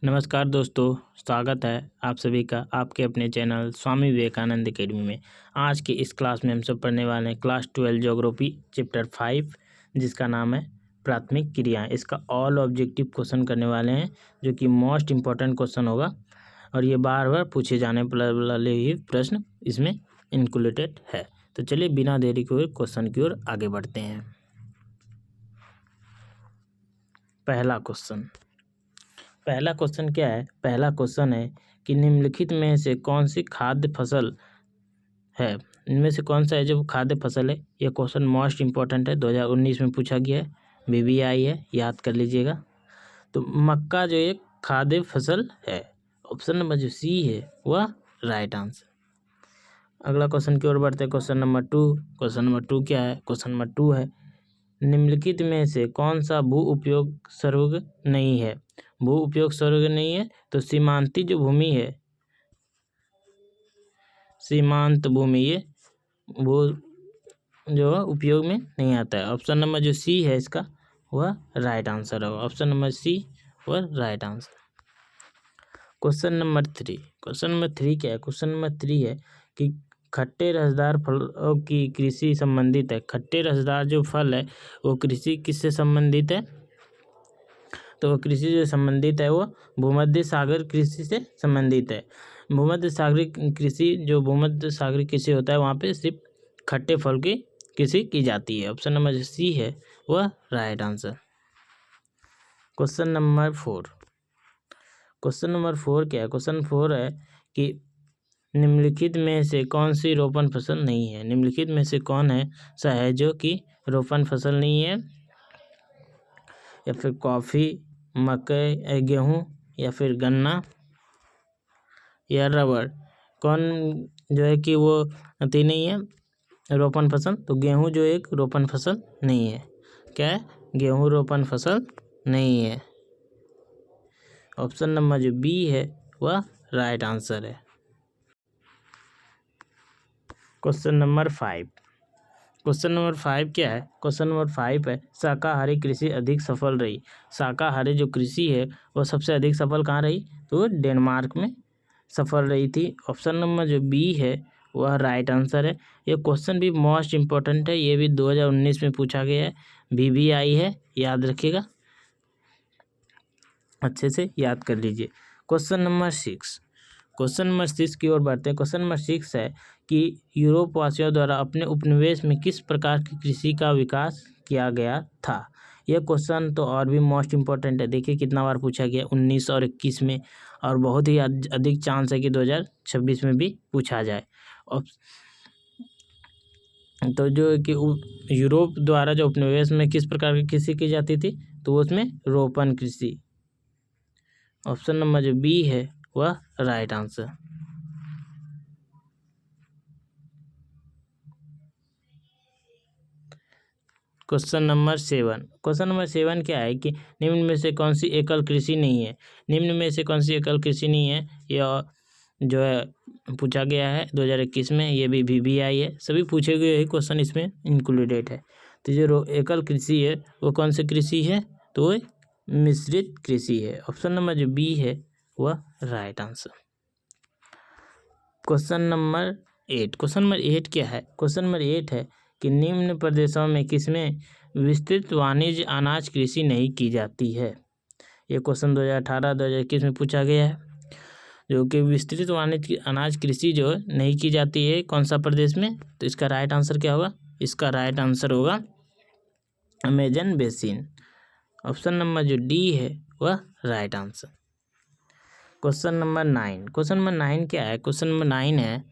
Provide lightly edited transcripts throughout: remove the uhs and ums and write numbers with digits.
नमस्कार दोस्तों, स्वागत है आप सभी का आपके अपने चैनल स्वामी विवेकानंद एकेडमी में। आज की इस क्लास में हम सब पढ़ने वाले हैं क्लास 12 ज्योग्राफी चैप्टर 5, जिसका नाम है प्राथमिक क्रियाएं। इसका ऑल ऑब्जेक्टिव क्वेश्चन करने वाले हैं, जो कि मोस्ट इम्पोर्टेंट क्वेश्चन होगा और ये बार बार पूछे जाने वाले ही प्रश्न इसमें इंक्लूडेड है। तो चलिए बिना देरी के क्वेश्चन की ओर आगे बढ़ते हैं। पहला क्वेश्चन क्या है? पहला क्वेश्चन है कि निम्नलिखित में से कौन सी खाद्य फसल है? इनमें से कौन सा है जो खाद्य फसल है? यह क्वेश्चन मोस्ट इम्पोर्टेंट है, 2019 में पूछा गया है, BBI है, याद कर लीजिएगा। तो मक्का जो एक खाद्य फसल है, ऑप्शन नंबर जो सी है वह राइट आंसर। अगला क्वेश्चन की ओर बढ़ते हैं। क्वेश्चन नंबर 2 क्या है? क्वेश्चन नंबर 2 है निम्नलिखित में से कौन सा भू उपयोग सर्वग नहीं है? भू उपयोग सर्वग नहीं है तो सीमांती जो भूमि है, सीमांत भूमि, ये भू जो उपयोग में नहीं आता है। ऑप्शन नंबर जो सी है इसका वह राइट आंसर होगा। ऑप्शन नंबर सी वह राइट आंसर। क्वेश्चन नंबर 3 क्या है? क्वेश्चन नंबर 3 है कि खट्टे रसदार फलों की कृषि संबंधित है। खट्टे रसदार जो फल है वो कृषि किससे संबंधित है? तो वो कृषि जो संबंधित है वो भूमध्य सागर कृषि से संबंधित है। भूमध्य सागरीय कृषि, जो भूमध्य सागरीय कृषि होता है वहाँ पे सिर्फ खट्टे फल की कृषि की जाती है। ऑप्शन नंबर जो सी है वह राइट आंसर। क्वेश्चन नंबर 4 क्या है? क्वेश्चन 4 है कि निम्नलिखित में से कौन सी रोपण फसल नहीं है? निम्नलिखित में से कौन है सा है जो कि रोपण फसल नहीं है? या फिर कॉफ़ी, मकई, गेहूँ, या फिर गन्ना या रबड़? कौन जो है कि वो अति नहीं है रोपण फसल? तो गेहूँ जो एक रोपण फसल नहीं है। क्या है? गेहूँ रोपण फसल नहीं है। ऑप्शन नंबर जो बी है वह राइट आंसर है। क्वेश्चन नंबर 5 क्या है? क्वेश्चन नंबर 5 है शाकाहारी कृषि अधिक सफल रही। शाकाहारी जो कृषि है वो सबसे अधिक सफल कहाँ रही? तो डेनमार्क में सफल रही थी। ऑप्शन नंबर जो बी है वह राइट आंसर है। ये क्वेश्चन भी मोस्ट इम्पोर्टेंट है, ये भी 2019 में पूछा गया है, BBI है, याद रखिएगा, अच्छे से याद कर लीजिए। क्वेश्चन नंबर 6 की ओर बढ़ते हैं। क्वेश्चन नंबर 6 है कि यूरोप वासियों द्वारा अपने उपनिवेश में किस प्रकार की कृषि का विकास किया गया था? यह क्वेश्चन तो और भी मोस्ट इम्पोर्टेंट है। देखिए कितना बार पूछा गया, 19 और 21 में, और बहुत ही अधिक चांस है कि 2026 में भी पूछा जाए। तो जो कि यूरोप द्वारा जो उपनिवेश में किस प्रकार की कृषि की जाती थी, तो उसमें रोपण कृषि। ऑप्शन नंबर जो बी है वह राइट आंसर। क्वेश्चन नंबर 7 क्या है कि निम्न में से कौन सी एकल कृषि नहीं है? निम्न में से कौन सी एकल कृषि नहीं है, यह जो है पूछा गया है 2021 में, ये भी BBI है। सभी पूछे गए ही क्वेश्चन इसमें इंक्लूडेड है। तो जो एकल कृषि है वो कौन सी कृषि है? तो वो मिश्रित कृषि है। ऑप्शन नंबर जो बी है वह राइट आंसर। क्वेश्चन नंबर 8 क्या है? क्वेश्चन नंबर 8 है कि निम्न प्रदेशों में किसमें विस्तृत वाणिज्य अनाज कृषि नहीं की जाती है? ये क्वेश्चन 2018-2021 में पूछा गया है, जो कि विस्तृत वाणिज्य अनाज कृषि जो नहीं की जाती है कौन सा प्रदेश में? तो इसका राइट आंसर क्या होगा? इसका राइट आंसर होगा अमेजन बेसिन। ऑप्शन नंबर जो डी है वह राइट आंसर। क्वेश्चन नंबर 9 क्या है? क्वेश्चन नंबर 9 है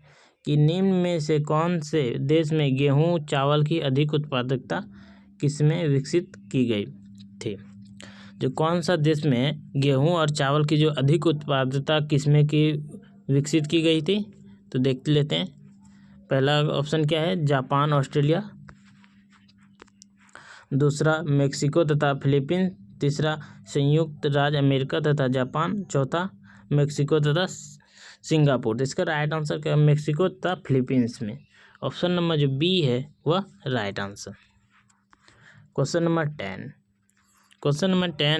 कि निम्न में से कौन से देश में गेहूं चावल की अधिक उत्पादकता किसमें विकसित की गई थी? जो कौन सा देश में गेहूं और चावल की जो अधिक उत्पादकता किसमें की विकसित की गई थी? तो देख लेते हैं। पहला ऑप्शन क्या है? Japan, Australia. दूसरा मेक्सिको तथा फिलीपींस। तीसरा संयुक्त राज्य अमेरिका तथा जापान। चौथा मेक्सिको तथा सिंगापुर। इसका राइट आंसर क्या है? मेक्सिको तथा फिलीपींस में। ऑप्शन नंबर जो बी है वह राइट आंसर। क्वेश्चन नंबर 10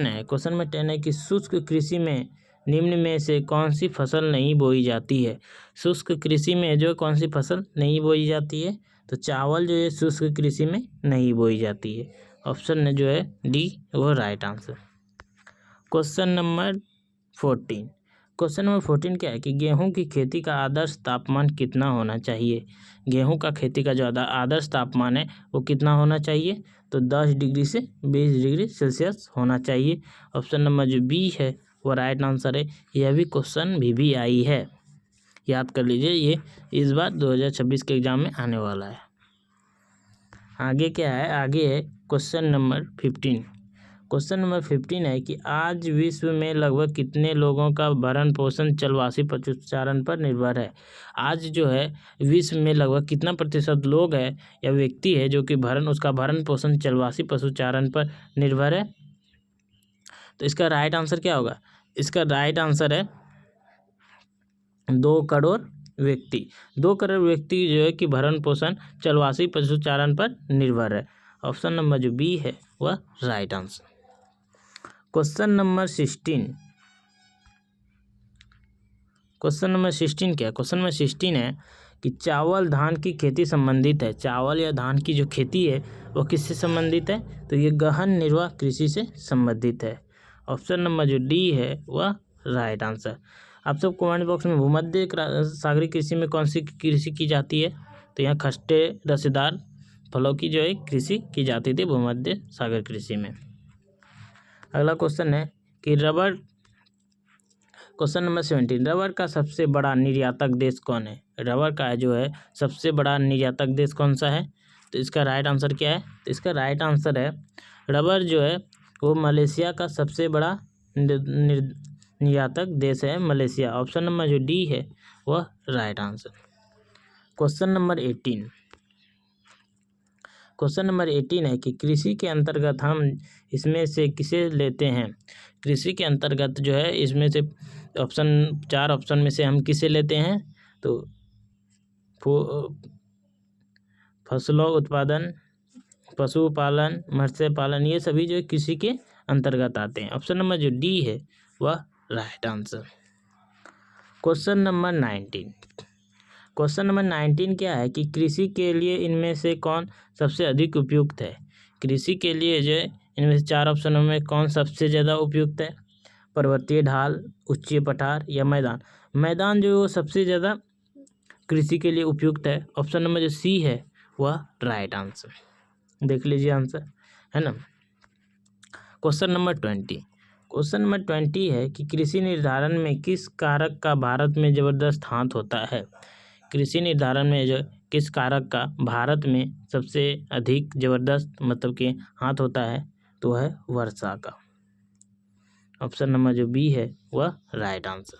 है। क्वेश्चन नंबर 10 है कि शुष्क कृषि में निम्न में से कौन सी फसल नहीं बोई जाती है? शुष्क कृषि में जो कौन सी फसल नहीं बोई जाती है? तो चावल जो है शुष्क कृषि में नहीं बोई जाती है। ऑप्शन जो है डी वो right answer. Question number 14। Question number 14 क्या है कि गेहूं की खेती का आदर्श तापमान कितना होना चाहिए? गेहूं का खेती का जो आदर्श तापमान है वो कितना होना चाहिए? तो 10 डिग्री से 20 डिग्री सेल्सियस होना चाहिए। ऑप्शन नंबर जो बी है वो राइट आंसर है। यह भी क्वेश्चन भी आई है, याद कर लीजिए, ये इस बार 2026 के एग्जाम में आने वाला है। आगे क्या है? आगे है क्वेश्चन नंबर 15। क्वेश्चन नंबर 15 है कि आज विश्व में लगभग कितने लोगों का भरण पोषण जलवायु पशुचारण पर निर्भर है? आज जो है विश्व में लगभग कितना प्रतिशत लोग है या व्यक्ति है जो कि उसका भरण पोषण जलवायु पशुचारण पर निर्भर है? तो इसका राइट आंसर क्या होगा? इसका राइट आंसर है 2 करोड़ व्यक्ति। 2 करोड़ व्यक्ति जो है कि भरण पोषण जलवायु पशुचारण पर निर्भर है। ऑप्शन नंबर जो बी है वह right answer. Question number 16। Question number 16 क्या है? क्वेश्चन नंबर 16 है कि चावल धान की खेती संबंधित है। चावल या धान की जो खेती है वो किससे संबंधित है? तो ये गहन निर्वाह कृषि से संबंधित है। ऑप्शन नंबर जो डी है वह राइट आंसर। आप सब कमेंट बॉक्स में भूमध्य सागरीय कृषि में कौन सी कृषि की जाती है? तो यहाँ खट्टे रसेदार फलों की जो है कृषि की जाती थी भूमध्य सागर कृषि में। अगला क्वेश्चन है कि रबर। Question number 17। रबर का सबसे बड़ा निर्यातक देश कौन है? रबर का जो है सबसे बड़ा निर्यातक देश कौन सा है? तो इसका राइट आंसर क्या है? तो इसका राइट आंसर है रबर जो है वो मलेशिया का सबसे बड़ा निर्यातक देश है, मलेशिया। ऑप्शन नंबर जो डी है वह right answer. Question number 18। Question number 18 है कि कृषि के अंतर्गत हम इसमें से किसे लेते हैं? कृषि के अंतर्गत जो है इसमें से चार ऑप्शन में से हम किसे लेते हैं? तो फसलों उत्पादन, पशुपालन, मत्स्य पालन, ये सभी जो है कृषि के अंतर्गत आते हैं। ऑप्शन नंबर जो डी है वह right answer. Question number 19। Question number 19 क्या है कि कृषि के लिए इनमें से कौन सबसे अधिक उपयुक्त है? कृषि के लिए जो है इनमें से 4 ऑप्शनों में कौन सबसे ज़्यादा उपयुक्त है? पर्वतीय ढाल, उच्च पठार या मैदान? मैदान जो है वो सबसे ज़्यादा कृषि के लिए उपयुक्त है। ऑप्शन नंबर जो सी है वह राइट आंसर। देख लीजिए आंसर, है ना। Question number 20। क्वेश्चन नंबर 20 है कि कृषि निर्धारण में किस कारक का भारत में ज़बरदस्त हाथ होता है? कृषि निर्धारण में जो किस कारक का भारत में सबसे अधिक ज़बरदस्त मतलब कि हाथ होता है? तो वह है वर्षा का। ऑप्शन नंबर जो बी है वह right answer.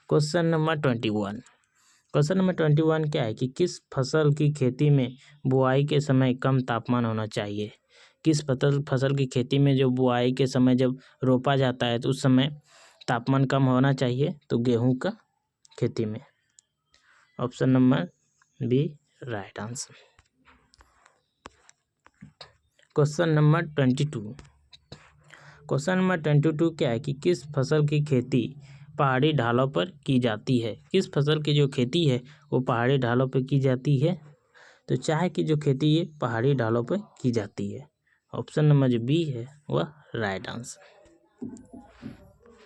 Question number 21। Question number 21 क्या है कि किस फसल की खेती में बुआई के समय कम तापमान होना चाहिए? किस फसल की खेती में जो बुआई के समय जब रोपा जाता है तो उस समय तापमान कम होना चाहिए? तो गेहूं का खेती में। Option number B right answer. Question number 22। Question number 22 क्या है कि किस फसल की खेती पहाड़ी ढालों पर की जाती है? किस फसल की जो खेती है वो पहाड़ी ढालों पर की जाती है? तो चाय की जो खेती है पहाड़ी ढालों पर की जाती है। ऑप्शन नंबर जो बी है वह right answer.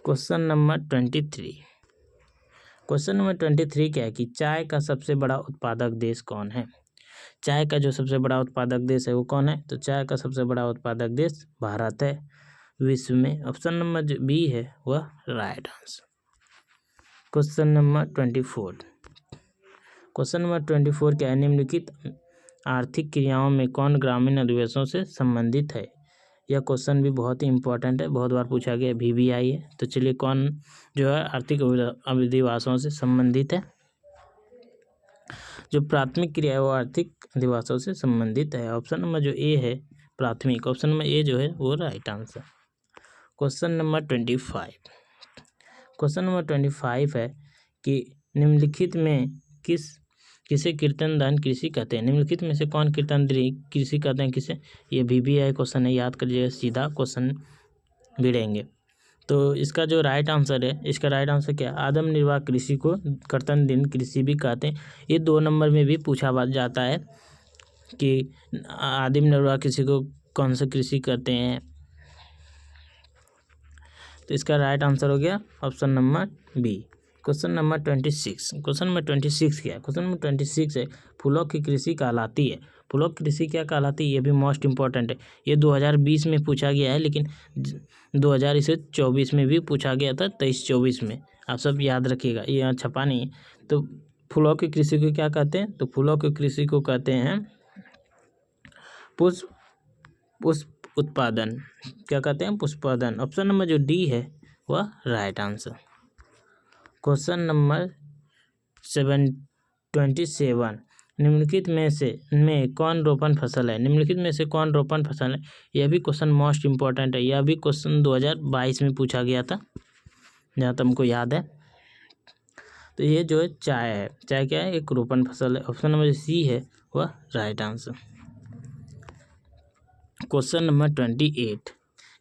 Question number 23। Question number 23 क्या है कि चाय का सबसे बड़ा उत्पादक देश कौन है? चाय का जो सबसे बड़ा उत्पादक देश है वो कौन है? तो चाय का सबसे बड़ा उत्पादक देश भारत है विश्व में। ऑप्शन नंबर जो बी है वह right answer. Question number 24। Question number 24 क्या है? निम्नलिखित आर्थिक क्रियाओं में कौन ग्रामीण अधिवेशनों से संबंधित है? यह क्वेश्चन भी बहुत ही इंपॉर्टेंट है, बहुत बार पूछा गया, भी आई है। तो चलिए कौन जो है आर्थिक अधिवासों से संबंधित है? जो प्राथमिक क्रिया है वो आर्थिक अधिवासों से संबंधित है। ऑप्शन नंबर जो ए है प्राथमिक, ऑप्शन नंबर ए जो है वो right answer. Question number 25। Question number 25 है कि निम्नलिखित में किसे कीर्तनदान कृषि कहते हैं? निम्नलिखित में से कौन कीर्तनदान कृषि कहते हैं किसे? ये भी आई क्वेश्चन है, याद कर लीजिएगा, सीधा क्वेश्चन भिड़ेंगे। तो इसका जो राइट आंसर है, इसका राइट आंसर क्या है? आदिम निर्वाह कृषि को कर्तन दिन कृषि भी कहते हैं। ये 2 नंबर में भी पूछा जाता है कि आदिम निर्वाह कृषि को कौन सा कृषि कहते हैं। तो इसका राइट आंसर हो गया option number B. Question number 26। Question number 26 क्या है? क्वेश्चन नंबर 26 है फूलों की कृषि कहलाती है। फूलों की कृषि क्या कहलाती है? ये भी मोस्ट इंपॉर्टेंट है। ये 2020 में पूछा गया है, लेकिन 2024 में भी पूछा गया था, 23-24 में। आप सब याद रखिएगा, ये यहाँ छपा नहीं है। तो फूलों की कृषि को क्या कहते हैं? तो फूलों की कृषि को कहते हैं पुष्प उत्पादन। क्या कहते हैं? पुष्पोत्पादन। ऑप्शन नंबर जो डी है वह राइट आंसर। क्वेश्चन नंबर 27 निम्नलिखित में कौन रोपण फसल है? निम्नलिखित में से कौन रोपण फसल है? यह भी क्वेश्चन मोस्ट इंपॉर्टेंट है। यह भी क्वेश्चन 2022 में पूछा गया था, जहाँ तक हमको याद है। तो ये जो है चाय है। चाय क्या है? एक रोपण फसल है। ऑप्शन नंबर सी है वह राइट आंसर। क्वेश्चन नंबर 28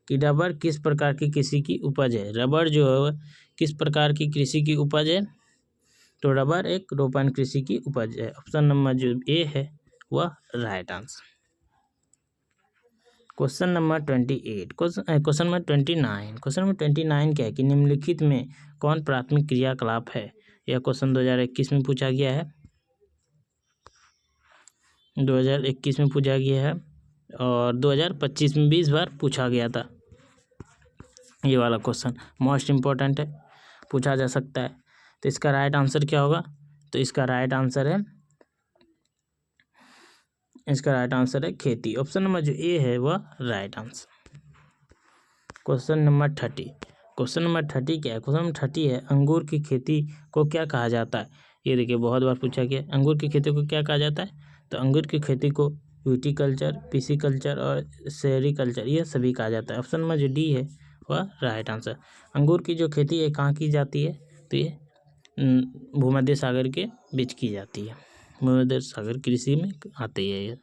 कि रबर किस प्रकार की कृषि की उपज है? रबर जो है किस प्रकार की कृषि की उपज है? तो रबर एक रोपण कृषि की उपज है। ऑप्शन नंबर जो ए है वह right answer. Question number 28। Question number 29। Question number 29 क्या है कि निम्नलिखित में कौन प्राथमिक क्रियाकलाप है? यह क्वेश्चन 2021 में पूछा गया है, 2021 में पूछा गया है और 2025 में भी इस बार पूछा गया था। ये वाला क्वेश्चन मोस्ट इम्पोर्टेंट है, पूछा जा सकता है। तो इसका राइट आंसर क्या होगा? तो इसका राइट आंसर है खेती। ऑप्शन नंबर जो ए है वह right answer. Question number 30। Question number 30 क्या है? क्वेश्चन नंबर 30 है अंगूर की खेती को क्या कहा जाता है? ये देखिए बहुत बार पूछा गया, अंगूर की खेती को क्या कहा जाता है? तो अंगूर की खेती को विटीकल्चर, पिसिकल्चर और सेरिकल्चर, ये सभी कहा जाता है। ऑप्शन नंबर जो डी है वह राइट आंसर। अंगूर की जो खेती है कहाँ की जाती है? तो ये भूमध्य सागर के बीच की जाती है। भूमध्य सागर कृषि में आती है ये।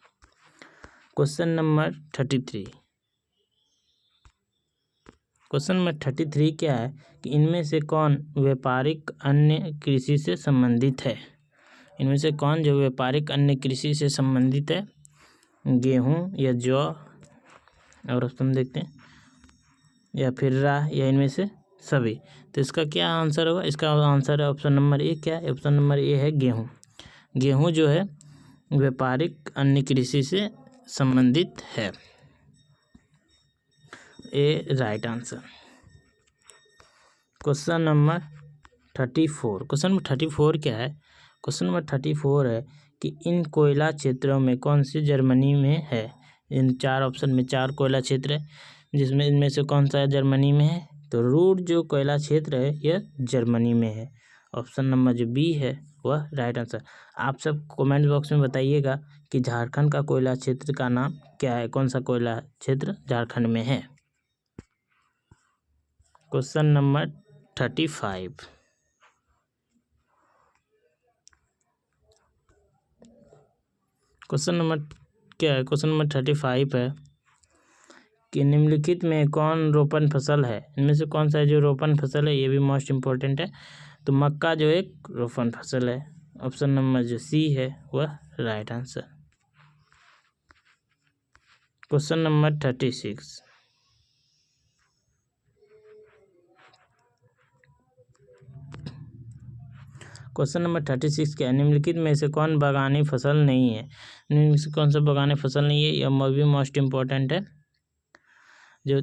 Question number 33। क्वेश्चन नंबर 33 क्या है कि इनमें से कौन व्यापारिक अन्य कृषि से संबंधित है? इनमें से कौन जो व्यापारिक अन्य कृषि से संबंधित है? गेहूं या जौ, और ऑप्शन देखते हैं, या फिर राह, या इनमें से सभी। तो इसका क्या आंसर होगा? इसका आंसर है ऑप्शन नंबर ए। क्या है? ऑप्शन नंबर ए है गेहूं। गेहूं जो है व्यापारिक अन्य कृषि से संबंधित है। A right answer. Question number 34। Question number 34 क्या है? क्वेश्चन नंबर 34 है कि इन कोयला क्षेत्रों में कौन सी जर्मनी में है? इन 4 ऑप्शन में 4 कोयला क्षेत्र है, जिसमें इनमें से कौन सा जर्मनी में है? तो रूर जो कोयला क्षेत्र है यह जर्मनी में है। ऑप्शन नंबर जो बी है वह राइट आंसर। आप सब कमेंट बॉक्स में बताइएगा कि झारखंड का कोयला क्षेत्र का नाम क्या है? कौन सा कोयला क्षेत्र झारखंड में है? Question number 35। क्वेश्चन नंबर क्या है? क्वेश्चन नंबर 35 है कि निम्नलिखित में कौन रोपण फसल है? इनमें से कौन सा जो रोपण फसल है? ये भी मोस्ट इम्पोर्टेंट है। तो मक्का जो एक रोपण फसल है। ऑप्शन नंबर जो सी है वह right answer. Question number 36। Question number 36 क्या है? निम्नलिखित में से कौन बागानी फसल नहीं है? निम्नलिखित से कौन सा बागानी फसल नहीं है? यह भी मोस्ट इम्पोर्टेंट है। जो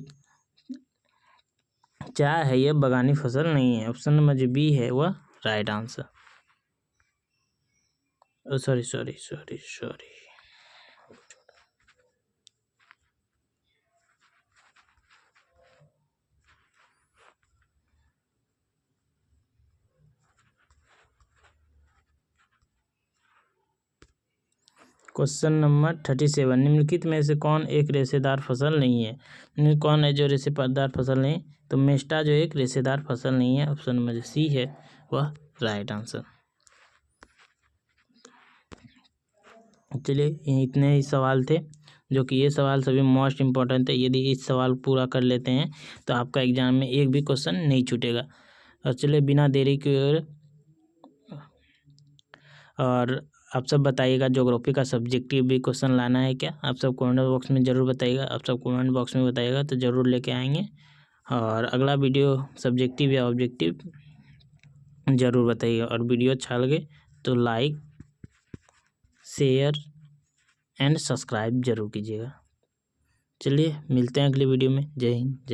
चाय है यह बागानी फसल नहीं है। ऑप्शन नंबर जो बी है वह right answer. Sorry. Question number 37 निम्नलिखित में से कौन एक रेशेदार फसल नहीं है? कौन है जो रेशेदार फसल नहीं? तो मेस्टा जो एक रेशेदार फसल नहीं है। ऑप्शन नंबर जो सी है वह राइट आंसर। चलिए इतने ही सवाल थे जो कि ये सवाल सभी मोस्ट इम्पोर्टेंट है। यदि इस सवाल पूरा कर लेते हैं तो आपका एग्जाम में एक भी क्वेश्चन नहीं छूटेगा। और चलिए बिना देरी के और आप सब बताइएगा ज्योग्राफी का सब्जेक्टिव भी क्वेश्चन लाना है क्या? आप सब कमेंट बॉक्स में ज़रूर बताइएगा। आप सब कमेंट बॉक्स में बताइएगा तो ज़रूर लेके आएंगे। और अगला वीडियो सब्जेक्टिव या ऑब्जेक्टिव ज़रूर बताइएगा। और वीडियो अच्छा लगे तो लाइक, शेयर एंड सब्सक्राइब जरूर कीजिएगा। चलिए मिलते हैं अगली वीडियो में। जय हिंद।